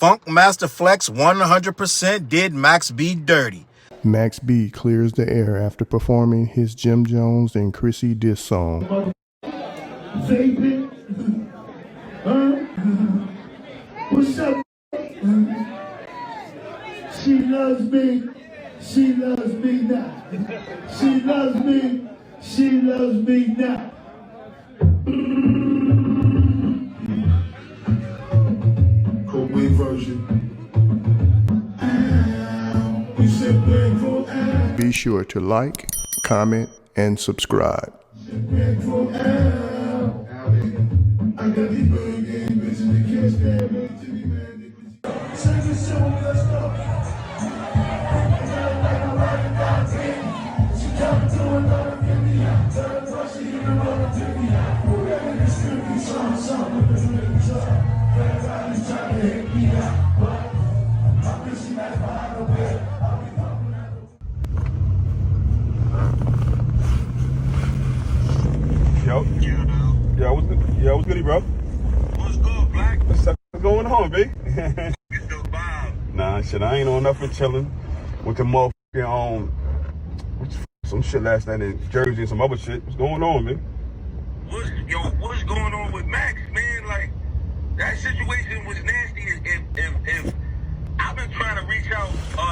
Funkmaster Flex 100% did Max B dirty. Max B clears the air after performing his Jim Jones and Chrissy diss song. Vaping, what's up? She loves me, she loves me now. She loves me, she loves me now. Kobe version. We said bang for Al. Be sure to like, comment, and subscribe. Bang for Al. I got these bird game bitches that can't stand me. Take it so let's go. She coming to another give me out. Tell her she even wanna pick me out. It's gonna be something with the little truck. Everybody's trying to hit me out, but I'm wishing that behind the wheel. I'll be pumping out. Yo, what's goody, bro? What's good, Black? What's going on, B? You still bomb. Nah, shit, I ain't on nothing chilling. Went to motherfucking, some shit last night in Jersey and some other shit. What's going on, man? What's going on with Max, man? Like, that situation was nasty. If I've been trying to reach out,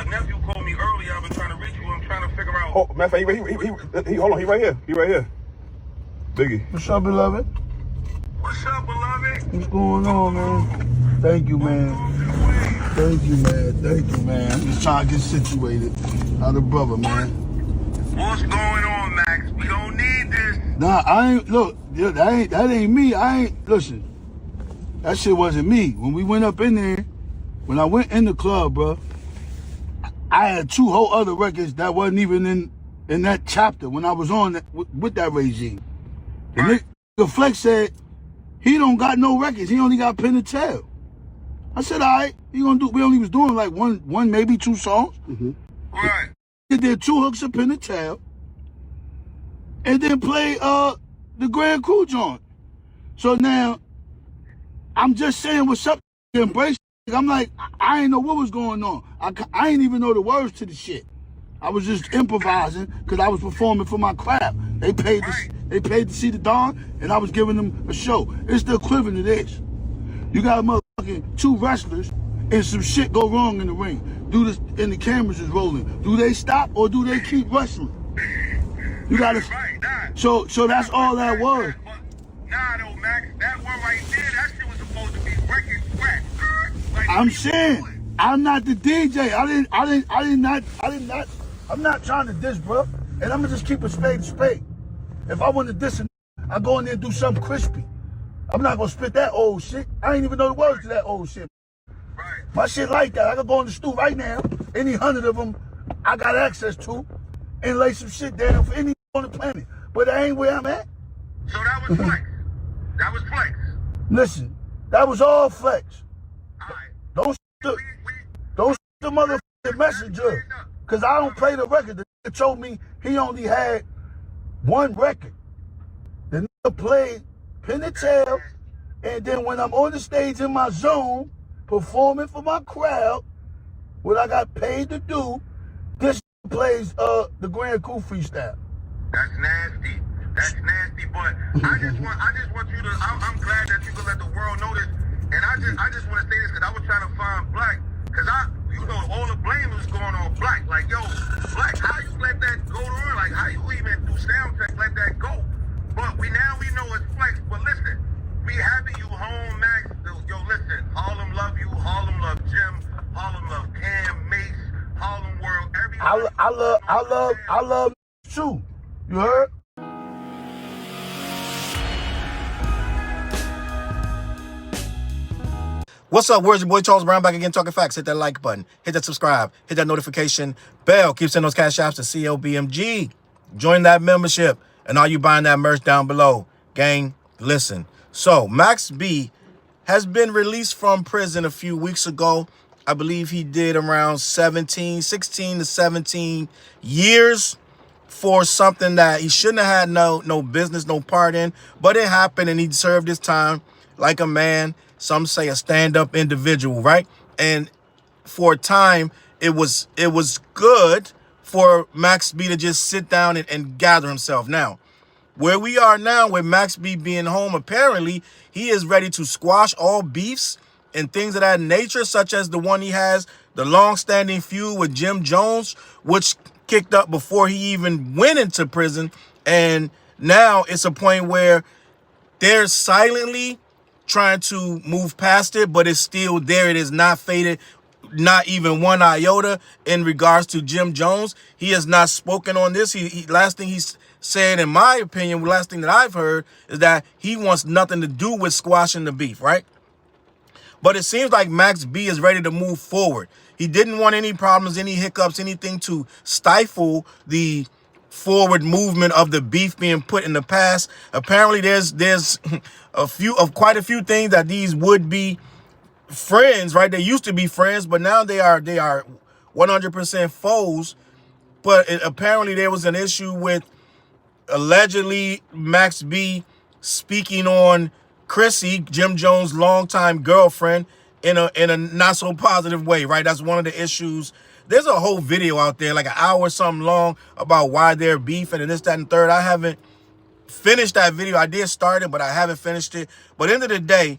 nephew called me earlier. I've been trying to reach you. I'm trying to figure out. Oh, matter of fact, hold on, he right here. He right here. Biggie. What's up, beloved? What's up, beloved? What's going on, man? Thank you, man. Thank you, man. Thank you, man. I'm just trying to get situated. How the brother, man? What's going on, Max? We don't need this. Nah, I ain't, look, that ain't me. Listen, that shit wasn't me. When we went up in there, when I went in the club, bro, I had 2 whole other records that wasn't even in that chapter when I was on with that regime. The Flex said, he don't got no records. He only got Pen and Tail. I said, all right, we only was doing like one, maybe 2 songs. Right. He did 2 hooks of Pen and Tail. And then play the Grand Crew joint. So now, I'm just saying what's up, embrace. I'm like, I ain't know what was going on. I ain't even know the words to the shit. I was just improvising because I was performing for my crowd. They paid to see the Dawn, and I was giving them a show. It's the equivalent of this. You got a motherfucking 2 wrestlers, and some shit go wrong in the ring. Do this, and the cameras is rolling. Do they stop or do they keep wrestling? You gotta. So that's all that was. Nah, though, Max, that one right there, that shit was supposed to be record scratch. Like, I'm saying, I'm not the DJ. I'm not trying to diss, bro. And I'm gonna just keep a spade to spade. If I want to diss, I go in there and do something crispy. I'm not gonna spit that old shit. I ain't even know the words to that old shit. Right. My shit like that. I can go in the stew right now. Any 100 of them, I got access to, and lay some shit down for any on the planet. But that ain't where I'm at. So that was Flex. That was Flex. Listen, that was all Flex. All right. Don't the motherfucking messenger. Cause I don't play the record. The nigga told me he only had 1 record. The nigga played Pen and Tail, and then when I'm on the stage in my zone, performing for my crowd, what I got paid to do, this plays the Grand Crew freestyle. That's nasty. That's nasty, but I just want you to, I'm glad that you can let the world know this, and I just want to say this, because I was trying to find Black, because all the blame was going on Black. Like, yo, Black, how you let that go on? Like, how you even do sound check let that go? But we know it's Flex. But listen, we happy you home, Max. Yo, listen, Harlem love you. Harlem love Jim. Harlem love Cam, Mace, Harlem World. Everybody. I love too. You heard? What's up? Where's your boy Challz Brown back again talking facts? Hit that like button. Hit that subscribe. Hit that notification bell. Keep sending those Cashaps to CLBMG. Join that membership. And all you buying that merch down below. Gang, listen. So, Max B has been released from prison a few weeks ago. I believe he did around 16 to 17 years for something that he shouldn't have had no business, no part in. But it happened, and he served his time like a man. Some say a stand-up individual, right? And for a time, it was good for Max B to just sit down and gather himself. Now, where we are now with Max B being home, apparently he is ready to squash all beefs and things of that nature, such as the one he has, the long-standing feud with Jim Jones, which kicked up before he even went into prison. And now it's a point where they're silently trying to move past it, but it's still there. It is not faded, not even one iota in regards to Jim Jones. He has not spoken on this. He last thing he's said, in my opinion, last thing that I've heard is that he wants nothing to do with squashing the beef, right? But it seems like Max B is ready to move forward. He didn't want any problems, any hiccups, anything to stifle the forward movement of the beef being put in the past. Apparently there's quite a few things that these would be friends, right? They used to be friends, but now they are 100% foes. But apparently there was an issue with allegedly Max B speaking on Chrissy, Jim Jones' longtime girlfriend, in a not so positive way, right? That's one of the issues. There's a whole video out there, like an hour or something long, about why they're beefing and this, that, and third. I haven't finished that video. I did start it, but I haven't finished it. But end of the day,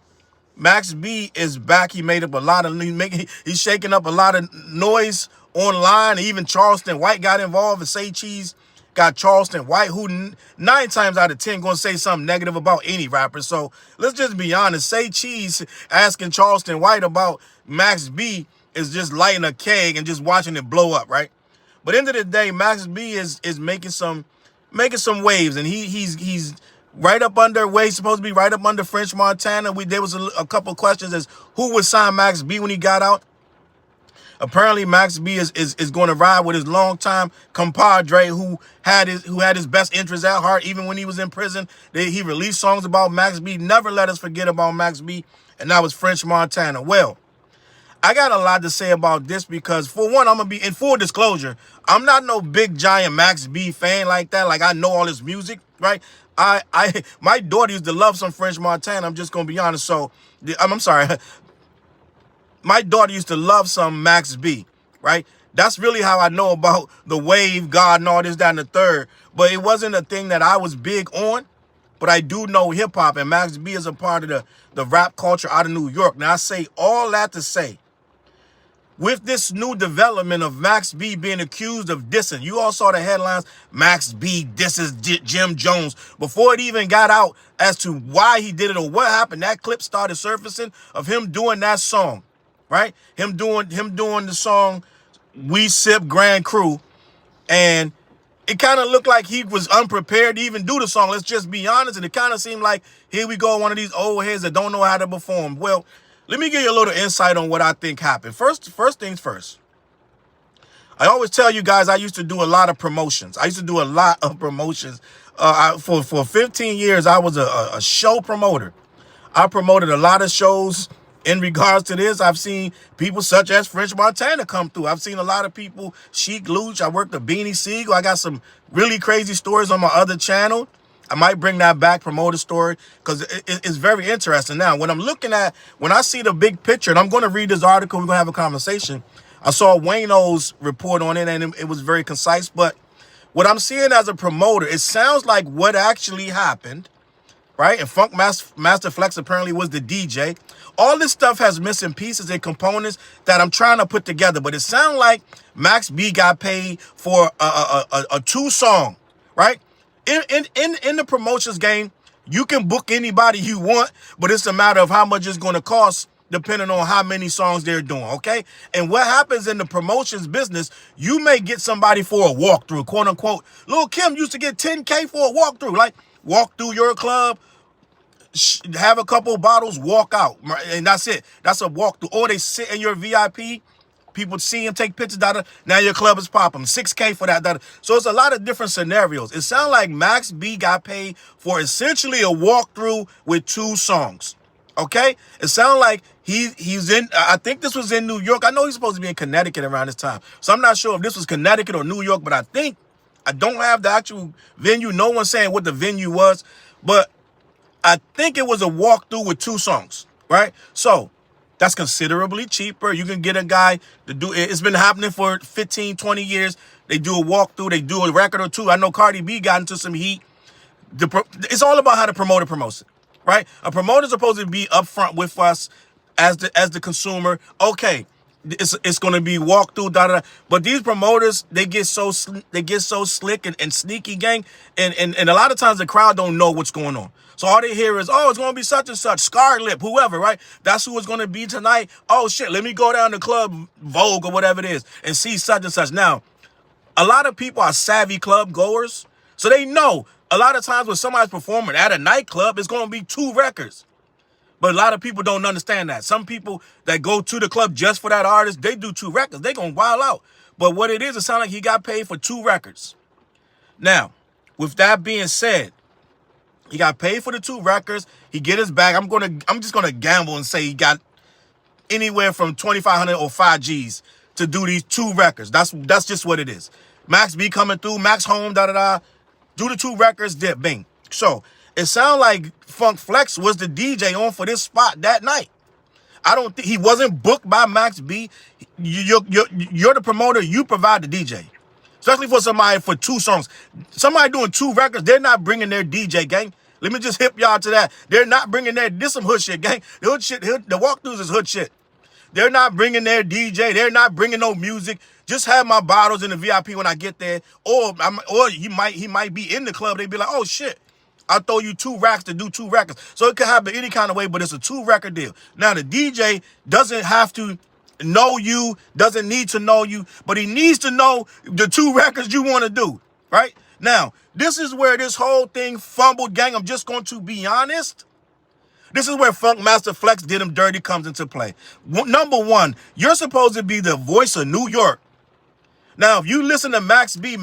Max B is back. He made up a lot of, he's shaking up a lot of noise online. Even Charleston White got involved, and Say Cheese got Charleston White, who 9 times out of 10 gonna say something negative about any rapper. So let's just be honest. Say Cheese asking Charleston White about Max B is just lighting a keg and just watching it blow up, right? But end of the day, Max B is making some waves, and he's right up under where he's supposed to be, right up under French Montana. There was a couple questions as who would sign Max B when he got out. Apparently, Max B is going to ride with his longtime compadre who had his best interests at heart, even when he was in prison. He released songs about Max B. Never let us forget about Max B. And that was French Montana. Well, I got a lot to say about this because, for one, I'm going to be, in full disclosure, I'm not no big, giant Max B fan like that. Like, I know all his music, right? My daughter used to love some French Montana. I'm just going to be honest. So, I'm sorry. My daughter used to love some Max B, right? That's really how I know about the Wave God and all this, that, and the third. But it wasn't a thing that I was big on. But I do know hip-hop, and Max B is a part of the rap culture out of New York. Now, I say all that to say, with this new development of Max B being accused of dissing, you all saw the headlines, Max B disses Jim Jones. Before it even got out as to why he did it or what happened, that clip started surfacing of him doing that song. Right? Him doing the song We Sip Grand Crew, and it kind of looked like he was unprepared to even do the song. Let's just be honest. And it kind of seemed like, here we go, one of these old heads that don't know how to perform. Well, let me give you a little insight on what I think happened. First things first. I always tell you guys I used to do a lot of promotions. For 15 years, I was a show promoter. I promoted a lot of shows. In regards to this, I've seen people such as French Montana come through. I've seen a lot of people, Sheik Luch. I worked with Beanie Siegel. I got some really crazy stories on my other channel. I might bring that back, promote a story, because it's very interesting. Now, when I see the big picture, and I'm going to read this article, we're going to have a conversation. I saw Wayno's report on it, and it was very concise. But what I'm seeing as a promoter, it sounds like what actually happened, right? And Funkmaster Flex apparently was the DJ. All this stuff has missing pieces and components that I'm trying to put together. But it sounds like Max B got paid for a 2-song, right? In the promotions game, you can book anybody you want, but it's a matter of how much it's going to cost depending on how many songs they're doing, okay? And what happens in the promotions business, you may get somebody for a walkthrough, quote unquote. Lil' Kim used to get $10K for a walkthrough, like walk through your club, have a couple bottles, walk out, and that's it. That's a walkthrough. Or they sit in your VIP, people see him, take pictures, now your club is popping. $6K for that. So it's a lot of different scenarios. It sounds like Max B got paid for essentially a walkthrough with 2 songs. Okay? It sounds like he's in, I think this was in New York. I know he's supposed to be in Connecticut around this time. So I'm not sure if this was Connecticut or New York, but I don't have the actual venue. No one's saying what the venue was, but I think it was a walkthrough with 2 songs, right? So That's considerably cheaper. You can get a guy to do it. It's been happening for 15, 20 years. They do a walkthrough. They do a record or two. I know Cardi B got into some heat. It's all about how the promoter promotes it, right? A promoter's supposed to be upfront with us as the consumer. Okay, it's going to be walkthrough, da da da. But these promoters, they get so slick and sneaky, gang, and a lot of times the crowd don't know what's going on. So all they hear is, oh, it's going to be such and such, Scarlett, whoever, right? That's who it's going to be tonight. Oh shit, let me go down to Club Vogue or whatever it is and see such and such. Now, a lot of people are savvy club goers, so they know a lot of times when somebody's performing at a nightclub, it's going to be 2 records. But a lot of people don't understand that. Some people that go to the club just for that artist, they do 2 records. They going to wild out. But what it sounds like he got paid for 2 records. Now, with that being said, he got paid for the 2 records. He get his bag. I'm just gonna gamble and say he got anywhere from 2,500 or 5 G's to do these 2 records. That's just what it is. Max B coming through, Max home, da da da. Do the 2 records, dip, bing. So it sounds like Funk Flex was the DJ on for this spot that night. I don't think he wasn't booked by Max B. You're the promoter. You provide the DJ, especially for somebody for 2 songs. Somebody doing 2 records, they're not bringing their DJ, gang. Let me just hip y'all to that. They're not bringing this some hood shit, gang. The hood shit, the walkthroughs is hood shit. They're not bringing their DJ. They're not bringing no music. Just have my bottles in the VIP when I get there. Or he might be in the club. They'd be like, oh shit, I'll throw you 2 racks to do 2 records. So it could happen any kind of way, but it's a 2 record deal. Now the DJ doesn't have to know you, doesn't need to know you, but he needs to know the 2 records you want to do, right? Now, this is where this whole thing fumbled, gang. I'm just going to be honest. This is where Funkmaster Flex did him dirty comes into play. Number 1, you're supposed to be the voice of New York. Now, if you listen to Max B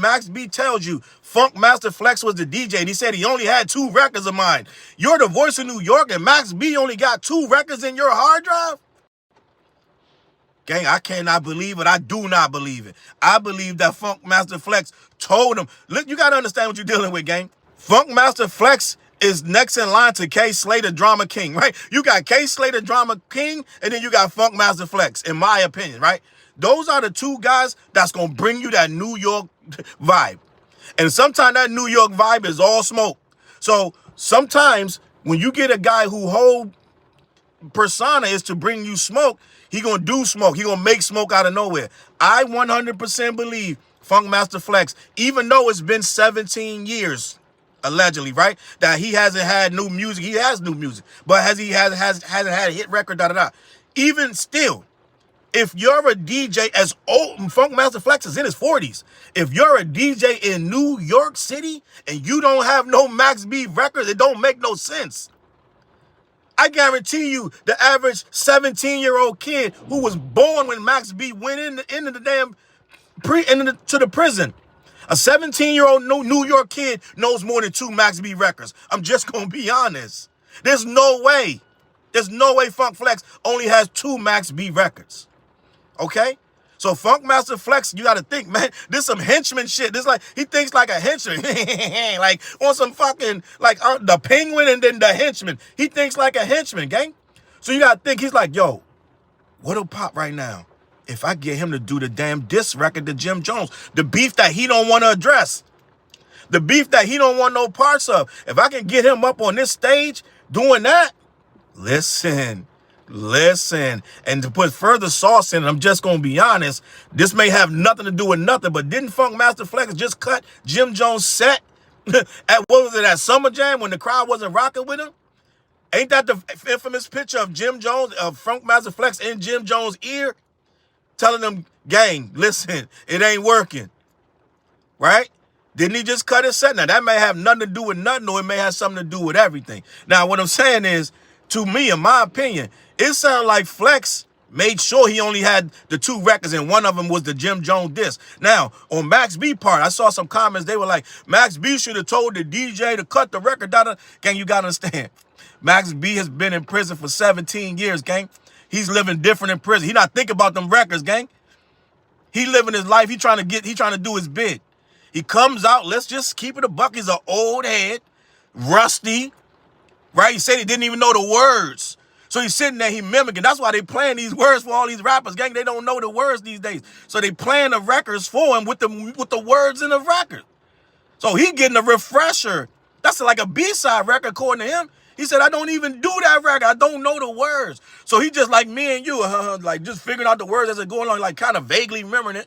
tells you Funkmaster Flex was the DJ, and he said he only had 2 records of mine. You're the voice of New York, and Max B only got 2 records in your hard drive? Gang, I cannot believe it. I do not believe it. I believe that Funkmaster Flex told him. Look, you got to understand what you're dealing with, gang. Funkmaster Flex is next in line to K Slater Drama King, right? You got K Slater Drama King, and then you got Funkmaster Flex, in my opinion, right? Those are the 2 guys that's going to bring you that New York vibe. And sometimes that New York vibe is all smoke. So sometimes when you get a guy who whole persona is to bring you smoke, he going to do smoke. He going to make smoke out of nowhere. I 100% believe Funkmaster Flex, even though it's been 17 years, allegedly, right, that he hasn't had new music. He has new music, but hasn't had a hit record, da da da. Even still, if you're a DJ as old, Funkmaster Flex is in his 40s. If you're a DJ in New York City and you don't have no Max B records, it don't make no sense. I guarantee you the average 17-year-old kid who was born when Max B went into the damn to the prison. A 17-year-old New York kid knows more than 2 Max B records. I'm just going to be honest. There's no way. There's no way Funk Flex only has 2 Max B records. Okay? So Funkmaster Flex, you got to think, man, this some henchman shit. This like, he thinks like a henchman. Like on some fucking, like the penguin and then the henchman. He thinks like a henchman, gang. So you got to think, he's like, yo, what'll pop right now if I get him to do the damn diss record to Jim Jones? The beef that he don't want to address. The beef that he don't want no parts of. If I can get him up on this stage doing that, listen. And to put further sauce in it, I'm just going to be honest, this may have nothing to do with nothing, but didn't Funkmaster Flex just cut Jim Jones' set at, what was it, at Summer Jam when the crowd wasn't rocking with him? Ain't that the infamous picture of Jim Jones, of Funkmaster Flex in Jim Jones' ear, telling them, gang, listen, it ain't working, right? Didn't he just cut his set? Now, that may have nothing to do with nothing, or it may have something to do with everything. Now, what I'm saying is, to me, in my opinion, it sounded like Flex made sure he only had the 2 records, and one of them was the Jim Jones diss. Now, on Max B part, I saw some comments. They were like, Max B should have told the DJ to cut the record. Gang, you got to understand. Max B has been in prison for 17 years, gang. He's living different in prison. He not thinking about them records, gang. He living his life. He trying to do his bid. He comes out, let's just keep it a buck. He's an old head, rusty, right? He said he didn't even know the words So he's sitting there, he mimicking. That's why they playing these words for all these rappers, gang. They don't know the words these days. So they playing the records for him with the words in the record. So he getting a refresher. That's like a B-side record according to him. He said, I don't even do that record. I don't know the words. So he just like me and you, like just figuring out the words as it go along, like kind of vaguely remembering it.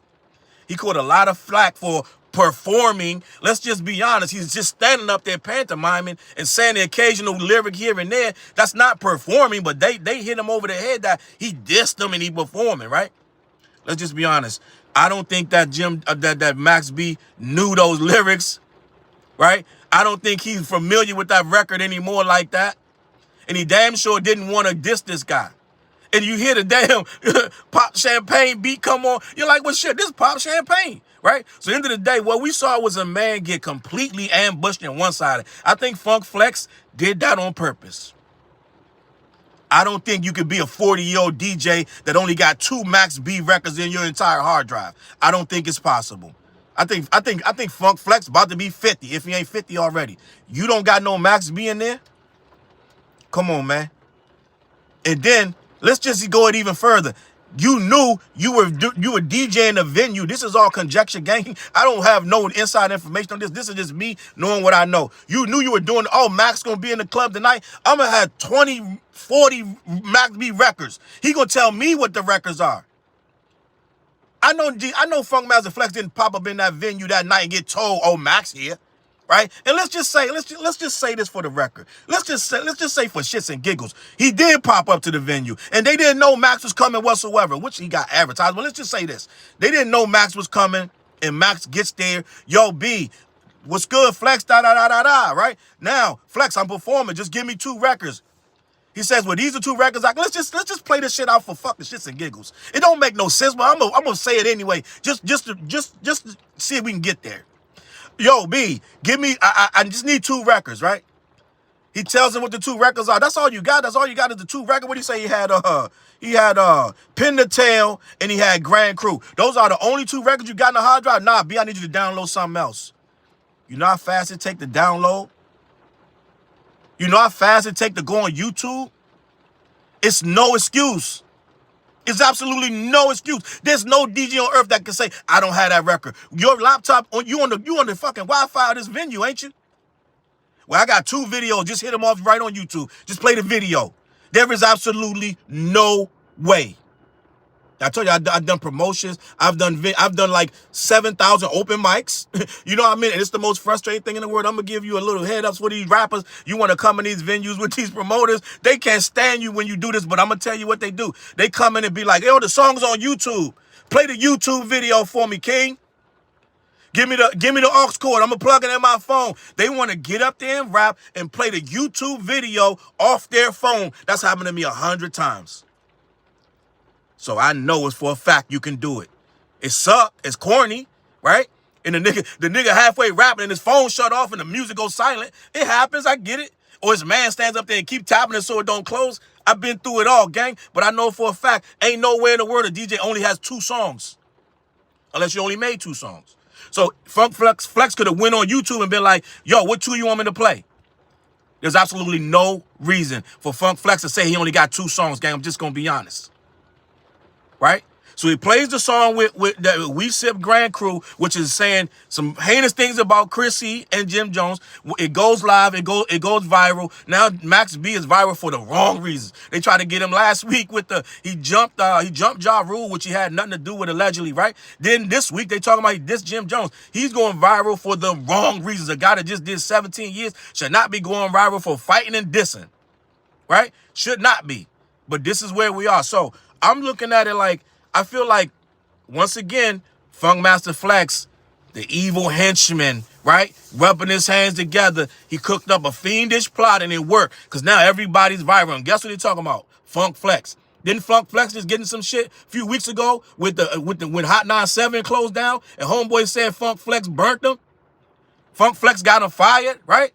He caught a lot of flack for performing. Let's just be honest. He's just standing up there pantomiming and saying the occasional lyric here and there. That's not performing, but they hit him over the head that he dissed them and he performing, right? Let's just be honest. I don't think that that Max B knew those lyrics, right? I don't think he's familiar with that record anymore like that. And he damn sure didn't want to diss this guy. And you hear the damn Pop Champagne beat come on. You're like, well, shit, this is Pop Champagne, right? So at the end of the day, what we saw was a man get completely ambushed and one-sided. I think Funk Flex did that on purpose. I don't think you could be a 40-year-old DJ that only got 2 Max B records in your entire hard drive. I don't think it's possible. I think Funk Flex about to be 50, if he ain't 50 already. You don't got no Max B in there? Come on, man. And then let's just go it even further. You knew you were DJing a venue. This is all conjecture, gang. I don't have no inside information on this. This is just me knowing what I know. You knew you were doing, oh, Max going to be in the club tonight. I'm going to have 20, 40 Max B records. He going to tell me what the records are. I know Funkmaster Flex didn't pop up in that venue that night and get told, oh, Max here. Right? And let's just say this for the record. Let's just say for shits and giggles. He did pop up to the venue and they didn't know Max was coming whatsoever, which he got advertised. But let's just say this. They didn't know Max was coming and Max gets there. Yo, B, what's good, Flex? Right? Now, Flex, I'm performing. Just give me 2 records. He says, well, these are 2 records. Let's just play this shit out for fucking shits and giggles. It don't make no sense, but I'm gonna say it anyway. Just to see if we can get there. Yo, B, give me, I just need 2 records, right? He tells him what the 2 records are. That's all you got. That's all you got is the 2 records. What do you say? He had Pin the Tail and he had Grand Crew. Those are the only 2 records you got in the hard drive? Nah, B, I need you to download something else. You know how fast it take to download? You know how fast it take to go on YouTube? It's no excuse. It's absolutely no excuse. There's no DJ on earth that can say, I don't have that record. Your laptop, you on the fucking Wi-Fi of this venue, ain't you? Well, I got 2 videos. Just hit them off right on YouTube. Just play the video. There is absolutely no way. I told you, I've done promotions. I've done like 7,000 open mics. You know what I mean? And it's the most frustrating thing in the world. I'm going to give you a little head ups for these rappers. You want to come in these venues with these promoters. They can't stand you when you do this, but I'm going to tell you what they do. They come in and be like, yo, the song's on YouTube. Play the YouTube video for me, King. Give me the aux cord. I'm going to plug it in my phone. They want to get up there and rap and play the YouTube video off their phone. That's happened to me 100 times. So I know it's for a fact you can do it. It suck. It's corny, right? And the nigga halfway rapping and his phone shut off and the music goes silent. It happens. I get it. Or his man stands up there and keep tapping it so it don't close. I've been through it all, gang. But I know for a fact, ain't nowhere in the world a DJ only has 2 songs. Unless you only made 2 songs. So Funk Flex could have went on YouTube and been like, yo, what 2 you want me to play? There's absolutely no reason for Funk Flex to say he only got 2 songs, gang. I'm just going to be honest. Right? So he plays the song with the We Sip Grand Crew, which is saying some heinous things about Chrissy and Jim Jones. It goes live. It goes viral. Now Max B is viral for the wrong reasons. They tried to get him last week with he jumped Ja Rule, which he had nothing to do with allegedly, right? Then this week they talking about this Jim Jones. He's going viral for the wrong reasons. A guy that just did 17 years should not be going viral for fighting and dissing, right? Should not be. But this is where we are. So I'm looking at it like, I feel like, once again, Funkmaster Flex, the evil henchman, right? Rubbing his hands together. He cooked up a fiendish plot and it worked. Because now everybody's viral. And guess what they're talking about? Funk Flex. Didn't Funk Flex just getting some shit a few weeks ago when Hot 97 closed down and homeboy said Funk Flex burnt them? Funk Flex got him fired, right?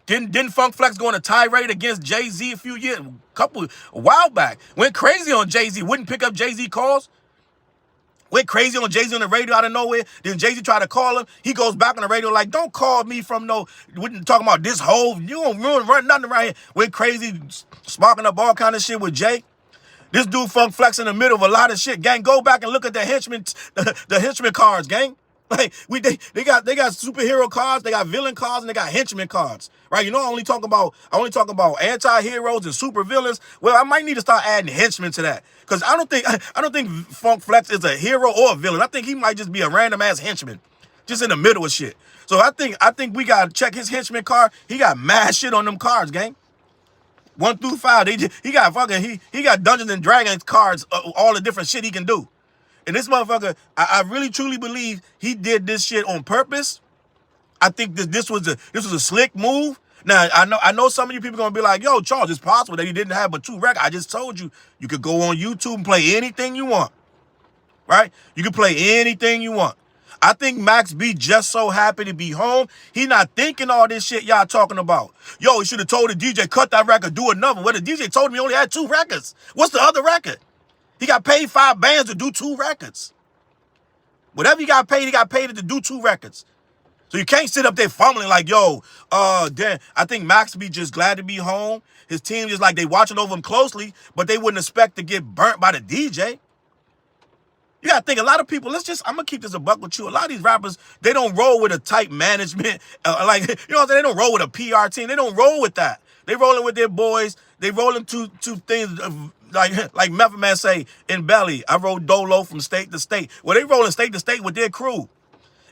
Didn't Funk Flex go on a tirade against Jay-Z a while back? Went crazy on Jay-Z, wouldn't pick up Jay-Z calls. Went crazy on Jay-Z on the radio out of nowhere. Then Jay-Z tried to call him. He goes back on the radio like, don't call me from no, talking about this whole, you don't run nothing right here. Went crazy, sparking up all kind of shit with Jay. This dude Funk Flex in the middle of a lot of shit. Gang, go back and look at the henchman cards, gang. Like they got superhero cards, they got villain cards, and they got henchman cards. Right? You know, I only talk about anti-heroes and super villains. Well, I might need to start adding henchmen to that. Because I don't think Funk Flex is a hero or a villain. I think he might just be a random ass henchman. Just in the middle of shit. So I think we gotta check his henchman card. He got mad shit on them cards, gang. 1 through 5. He got Dungeons and Dragons cards, all the different shit he can do. And this motherfucker, I really truly believe he did this shit on purpose. I think that this was a slick move. Now I know some of you people gonna be like, yo, Challz, it's possible that he didn't have but 2 records. I just told you could go on YouTube and play anything you want. Right? You can play anything you want. I think Max B just so happy to be home. He not thinking all this shit y'all talking about. Yo, he should have told the DJ, cut that record, do another. Well, the DJ told him he only had 2 records. What's the other record? He got paid 5 bands to do 2 records. Whatever he got paid to do 2 records. So you can't sit up there fumbling like, yo, damn. I think Max B just glad to be home. His team just like they watching over him closely, but they wouldn't expect to get burnt by the DJ. You gotta think, a lot of people, I'm gonna keep this a buck with you. A lot of these rappers, they don't roll with a tight management. You know what I'm saying? They don't roll with a PR team. They don't roll with that. They rolling with their boys. They rolling to things like Method Man say in Belly. I roll dolo from state to state. Well, they rolling state to state with their crew.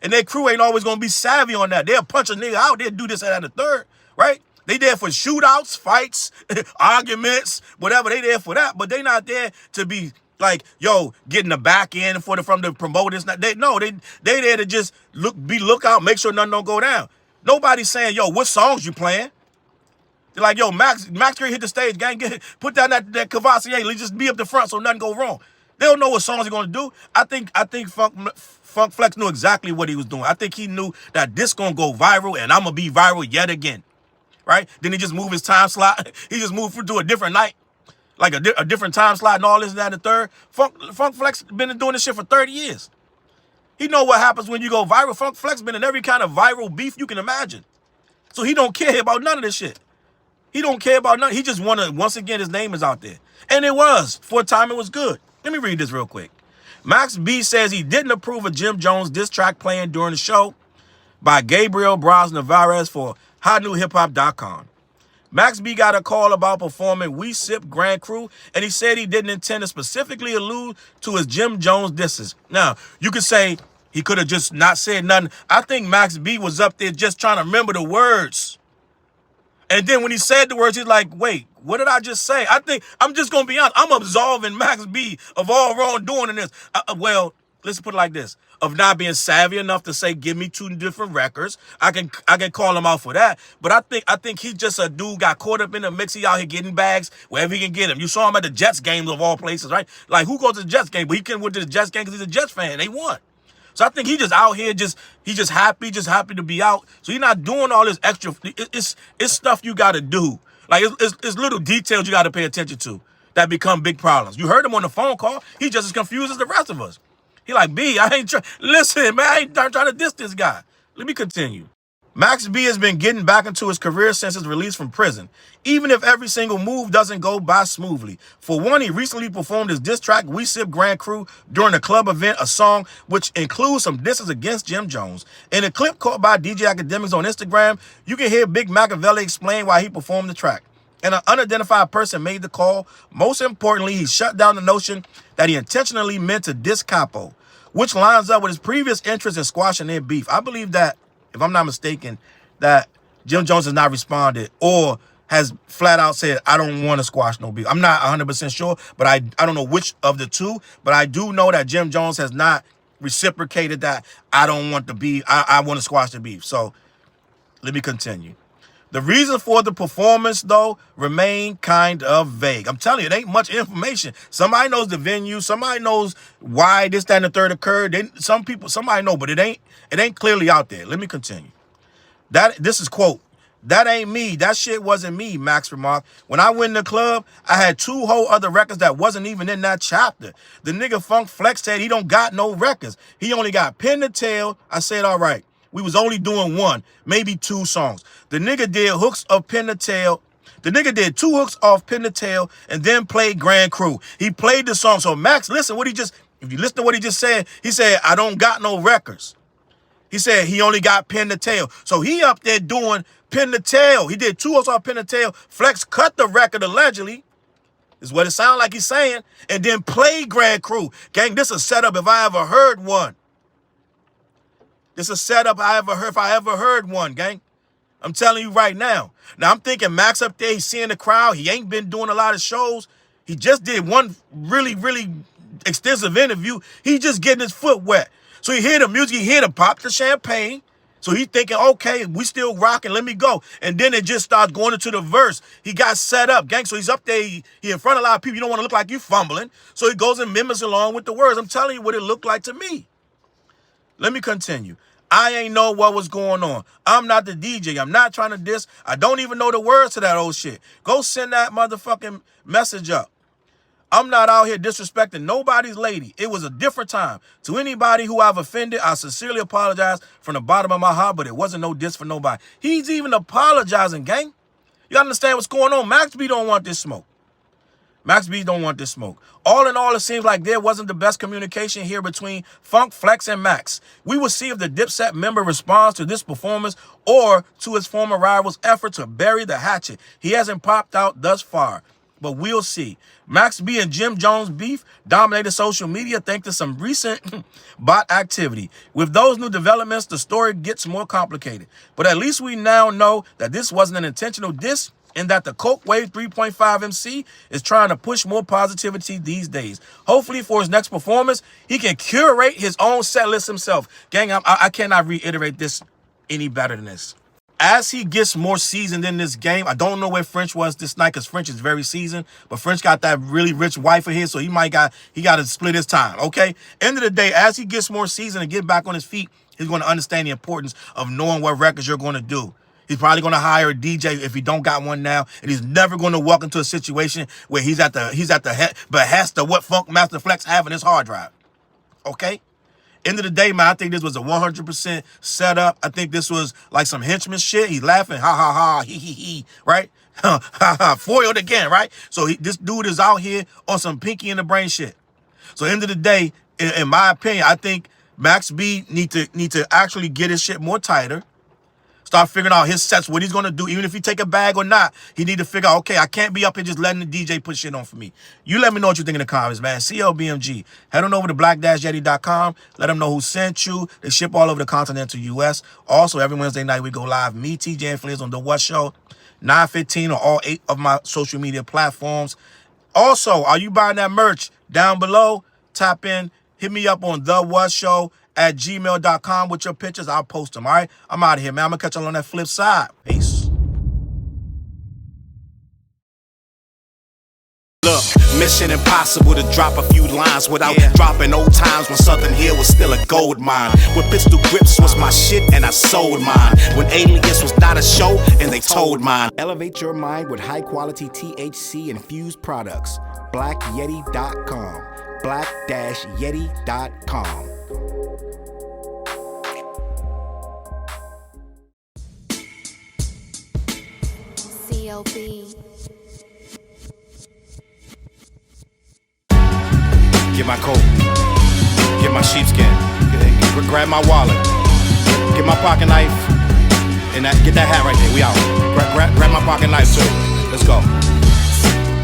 And their crew ain't always gonna be savvy on that. They'll punch a nigga out. They'll do this and that and the third, right? They there for shootouts, fights, arguments, whatever. They there for that. But they not there to be like, yo, getting the back end from the promoters. They there to just look out, make sure nothing don't go down. Nobody's saying, yo, what songs you playing? They're like, yo, Max can hit the stage, gang, put down that Cavassier, just be up the front so nothing go wrong. They don't know what songs they're gonna do. I think Funk Flex knew exactly what he was doing. I think he knew that this gonna go viral and I'm gonna be viral yet again. Right? Then he just moved his time slot. He just moved to a different night. Like a different time slot and all this and that and the third. Funk Flex been doing this shit for 30 years. He know what happens when you go viral. Funk Flex been in every kind of viral beef you can imagine. So he don't care about none of this shit. He don't care about none. He just wanna, once again, his name is out there. And it was. For a time, it was good. Let me read this real quick. Max B says he didn't approve of Jim Jones' diss track playing during the show by Gabriel Braz Navarez for HotNewHipHop.com. Max B got a call about performing We Sip Grand Crew, and he said he didn't intend to specifically allude to his Jim Jones disses. Now, you could say he could have just not said nothing. I think Max B was up there just trying to remember the words. And then when he said the words, he's like, wait, what did I just say? I think, I'm just going to be honest, I'm absolving Max B of all wrongdoing in this. Well, let's put it like this. Of not being savvy enough to say, give me 2 different records. I can call him out for that. But I think he's just a dude got caught up in the mix. He out here getting bags wherever he can get them. You saw him at the Jets games of all places, right? Like, who goes to the Jets game? But he couldn't go to the Jets game because he's a Jets fan. They won. So I think he just out here, he's just happy to be out. So he's not doing all this extra. It's stuff you got to do. Like, it's little details you got to pay attention to that become big problems. You heard him on the phone call. He just as confused as the rest of us. He like, B, I ain't trying. Listen, man, I ain't trying to diss this guy. Let me continue. Max B has been getting back into his career since his release from prison, even if every single move doesn't go by smoothly. For one, he recently performed his diss track, We Sip Grand Crew, during a club event, a song which includes some disses against Jim Jones. In a clip caught by DJ Academics on Instagram, you can hear Big Machiavelli explain why he performed the track. And an unidentified person made the call. Most importantly, he shut down the notion that he intentionally meant to diss Capo, which lines up with his previous interest in squashing their beef. I believe that, if I'm not mistaken, that Jim Jones has not responded or has flat out said, I don't want to squash no beef. I'm not 100% sure, but I don't know which of the two, but I do know that Jim Jones has not reciprocated that I don't want the beef. I want to squash the beef. So let me continue. The reason for the performance, though, remain kind of vague. I'm telling you, it ain't much information. Somebody knows the venue. Somebody knows why this, that, and the third occurred. Somebody know, but it ain't clearly out there. Let me continue. This is quote, "That ain't me. That shit wasn't me," Max remarked. "When I went in the club, I had 2 whole other records that wasn't even in that chapter. The nigga Funk Flex said he don't got no records. He only got Pin to Tail. I said, all right. We was only doing 1, maybe 2 songs. The nigga did hooks of Pin to Tail The nigga did 2 hooks off Pin the Tail and then played Grand Crew. He played the song. So Max, listen what he just, if you listen to what he just said, he said, I don't got no records. He said he only got Pin the Tail. So he up there doing Pin the Tail. He did 2 hooks off Pin the Tail. Flex cut the record allegedly, is what it sounds like he's saying, and then played Grand Crew. Gang, this is a setup if I ever heard one. This is a setup if I ever heard one, gang. I'm telling you right now. Now, I'm thinking Max up there, he's seeing the crowd. He ain't been doing a lot of shows. He just did one really, really extensive interview. He just getting his foot wet. So he hear the music, he hear the pop the champagne. So he thinking, okay, we still rocking, let me go. And then it just starts going into the verse. He got set up, gang. So he's up there, he in front of a lot of people. You don't want to look like you fumbling. So he goes and mimics along with the words. I'm telling you what it looked like to me. Let me continue. I ain't know what was going on. I'm not the DJ. I'm not trying to diss. I don't even know the words to that old shit. Go send that motherfucking message up. I'm not out here disrespecting nobody's lady. It was a different time. To anybody who I've offended, I sincerely apologize from the bottom of my heart, but it wasn't no diss for nobody. He's even apologizing, gang. You understand what's going on? Max B don't want this smoke. Max B don't want this smoke. All in all, it seems like there wasn't the best communication here between Funk, Flex, and Max. We will see if the Dipset member responds to this performance or to his former rival's effort to bury the hatchet. He hasn't popped out thus far, but we'll see. Max B and Jim Jones' beef dominated social media thanks to some recent bot activity. With those new developments, the story gets more complicated. But at least we now know that this wasn't an intentional diss, and that the Coke Wave 3.5 MC is trying to push more positivity these days. Hopefully for his next performance, he can curate his own set list himself. Gang, I cannot reiterate this any better than this. As he gets more seasoned in this game, I don't know where French was this night because French is very seasoned, but French got that really rich wife of his, so he got to split his time, okay? End of the day, as he gets more seasoned and get back on his feet, he's going to understand the importance of knowing what records you're going to do. He's probably going to hire a DJ if he don't got one now, and he's never going to walk into a situation where he's at the behest of what Funkmaster Flex have in his hard drive. Okay? End of the day, man, I think this was a 100% setup. I think this was like some henchman shit. He's laughing, ha, ha, ha, he, right? Ha, ha, ha, foiled again, right? So this dude is out here on some pinky in the brain shit. So end of the day, in my opinion, I think Max B need to actually get his shit more tighter. Start figuring out his sets, what he's going to do. Even if he take a bag or not, he need to figure out, okay, I can't be up here just letting the DJ put shit on for me. You let me know what you think in the comments, man. CLBMG. Head on over to black-yeti.com. Let them know who sent you. They ship all over the continental U.S. Also, every Wednesday night we go live. Me, TJ, and Fliz on The What Show. 9:15 on all 8 of my social media platforms. Also, are you buying that merch? Down below, tap in. Hit me up on The What Show at gmail.com with your pictures. I'll post them, all right? I'm out of here, man. I'm going to catch y'all on that flip side. Peace. Look, mission impossible to drop a few lines without dropping old times when Southern Hill was still a gold mine. When pistol grips was my shit and I sold mine. When Alias was not a show and they told mine. Elevate your mind with high quality THC infused products. BlackYeti.com. Black-Yeti.com. CLB. Get my coat, get my sheepskin, grab my wallet, get my pocket knife, and get that hat right there. We out. Grab my pocket knife too. Let's go.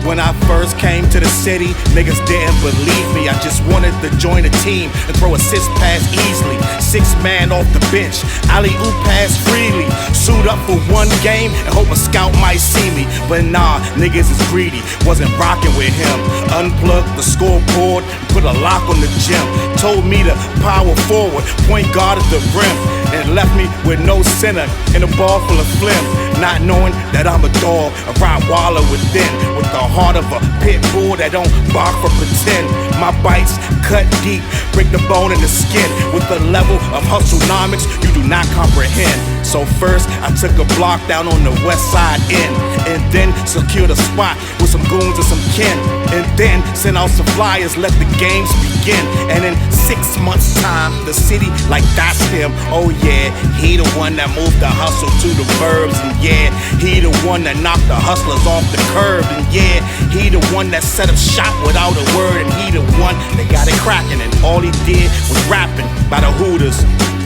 When I first came to the city, niggas didn't believe me. I just wanted to join a team and throw assist pass easily. 6-man off the bench, alley-oop pass freely. Suit up for one game and hope a scout might see me. But nah, niggas is greedy, wasn't rocking with him. Unplugged the scoreboard, put a lock on the gym. Told me to power forward, point guard at the rim. And left me with no center and a ball full of phlegm. Not knowing that I'm a dog, a Rottweiler within. With the heart of a pit bull that don't bark for pretend. My bites cut deep, break the bone and the skin with the level of hustlenomics you do not comprehend. So first, I took a block down on the west side end, and then secured a spot with some goons and some kin, and then sent out some flyers, let the games begin. And in 6 months' time, the city like that's him. Oh yeah, he the one that moved the hustle to the burbs, and yeah, he the one that knocked the hustlers off the curb, and yeah, he the one that set up shop without a word, and he the one that got it cracking, and all he did was rapping by the Hooters.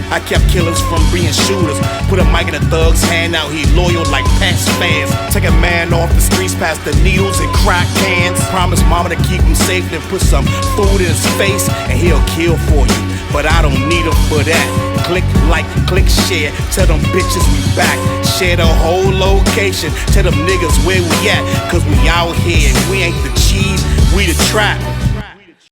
I kept killers from being shooters. Put a mic in a thug's hand, now he loyal like past fans. Take a man off the streets past the needles and crack cans. Promise mama to keep him safe, then put some food in his face, and he'll kill for you. But I don't need him for that. Click like, click share, tell them bitches we back. Share the whole location, tell them niggas where we at. Cause we out here, we ain't the cheese, we the trap.